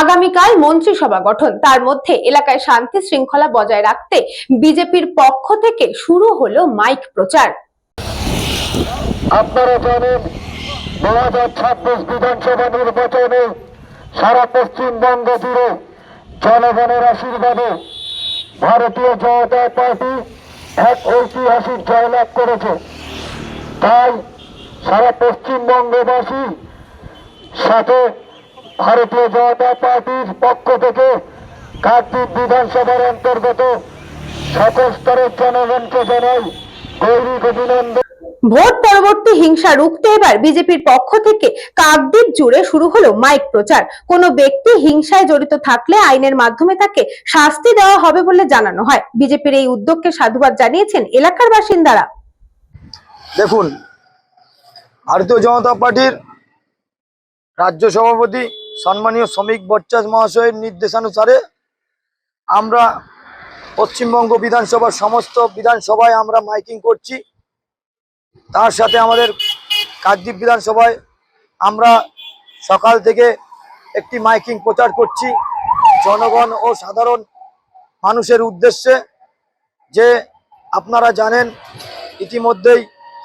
আগামীকাল মন্ত্রিসভা গঠন, তার মধ্যে এলাকায় শান্তি শৃঙ্খলা বজায় রাখতে বিজেপির পক্ষ থেকে শুরু হলো মাইক প্রচার। আপনারা জানেন 2026 বিধানসভা নির্বাচনে সারা পশ্চিমবঙ্গ জুড়ে জনগণের আশীর্বাদে ভারতীয় জনতা পার্টি এক ঐতিহাসিক জয়লাভ করেছে। তাই সারা পশ্চিমবঙ্গবাসী সাথে ভারতীয় জনতা পার্টির পক্ষ থেকে কাকদ্বীপ বিধানসভার অন্তর্গত সকল স্তরের জনগণকে জানাই গৌরব অভিনন্দন। ভোট পরবর্তী হিংসা রুখতে এবার বিজেপির পক্ষ থেকে কাকদ্বীপ জুড়ে শুরু হলো মাইক প্রচার। কোনো ব্যক্তি হিংসায় জড়িত থাকলে আইনের মাধ্যমে তাকে শাস্তি দেওয়া হবে বলে জানানো হয়। বিজেপির এই উদ্যোগকে সাধুবাদ জানিয়েছেন এলাকার বাসিন্দারা। দেখুন, ভারতীয় জনতা পার্টির রাজ্য সভাপতি সম্মানীয় শ্রমিক ভট্টাচার্য মহাশয়ের নির্দেশানুসারে আমরা পশ্চিমবঙ্গ বিধানসভার সমস্ত বিধানসভায় আমরা মাইকিং করছি। তার সাথে আমাদের কাকদ্বীপ বিধানসভায় আমরা সকাল থেকে একটি মাইকিং প্রচার করছি জনগণ ও সাধারণ মানুষের উদ্দেশ্যে। যে আপনারা জানেন ইতিমধ্যেই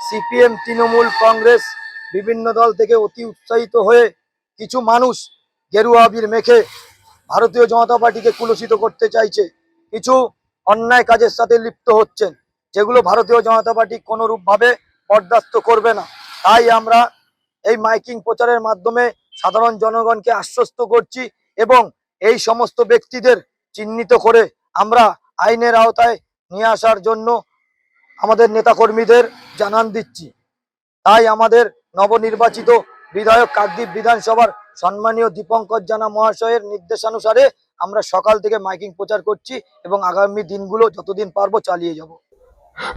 সিপিএম, তৃণমূল, কংগ্রেস বিভিন্ন দল থেকে অতি উৎসাহিত হয়ে কিছু মানুষ গেরুয়া আবির মেখে ভারতীয় জনতা পার্টিকে কুলুষিত করতে চাইছে, কিছু অন্যায় কাজের সাথে লিপ্ত হচ্ছেন, যেগুলো ভারতীয় জনতা পার্টি কোনোরূপভাবে বরদাস্ত করবে না। তাই আমরা এই মাইকিং প্রচারের মাধ্যমে সাধারণ জনগণকে আশ্বস্ত করছি এবং এই সমস্ত ব্যক্তিদের চিহ্নিত করে আমরা আইনের আওতায় নিয়ে আসার জন্য আমাদের নেতাকর্মীদের জানান দিচ্ছি। তাই আমাদের নবনির্বাচিত বিধায়ক কাকদ্বীপ বিধানসভার সম্মানীয় দীপঙ্কর জানা মহাশয়ের নির্দেশানুসারে আমরা সকাল থেকে মাইকিং প্রচার করছি এবং আগামী দিনগুলো যতদিন পারবো চালিয়ে যাব।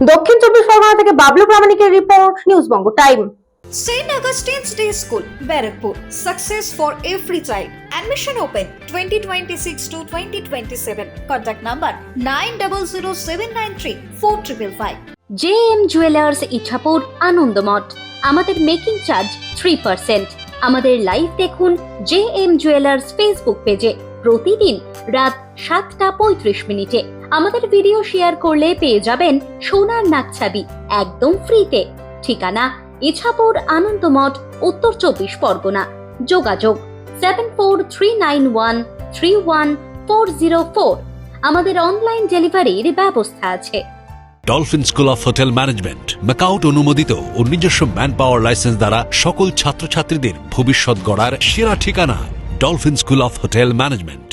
দক্ষিণ 24 পরগনা থেকে বাবলু প্রামাণিকের রিপোর্ট, নিউজবঙ্গ time. St. Augustine's Day School, Barakpur. Success for every child. Admission open 2026 to 2027. Contact number 9007934555. JM Jewelers Ichapur Anandamath. আমাদের মেকিং চার্জ 3%। আমাদের লাইভ দেখুন JM Jewelers ফেসবুক পেজে প্রতিদিন রাত 7:35 আমাদের ভিডিও শেয়ার করলে পেয়ে যাবেন সোনার নাকছাবি একদম ফ্রিতে। ঠিকানা ইছাপুর আনন্দমঠ, উত্তর 24 পরগনা। যোগাযোগ 7439131404। আমাদের অনলাইন ডেলিভারির ব্যবস্থা আছে। Dolphin school of hotel management MAKAUT অনুমোদিত ও নিজস্ব ম্যান পাওয়ার লাইসেন্স দ্বারা সকল ছাত্রছাত্রীদের ভবিষ্যৎ গড়ার সেরা ঠিকানা dolphin school of hotel management.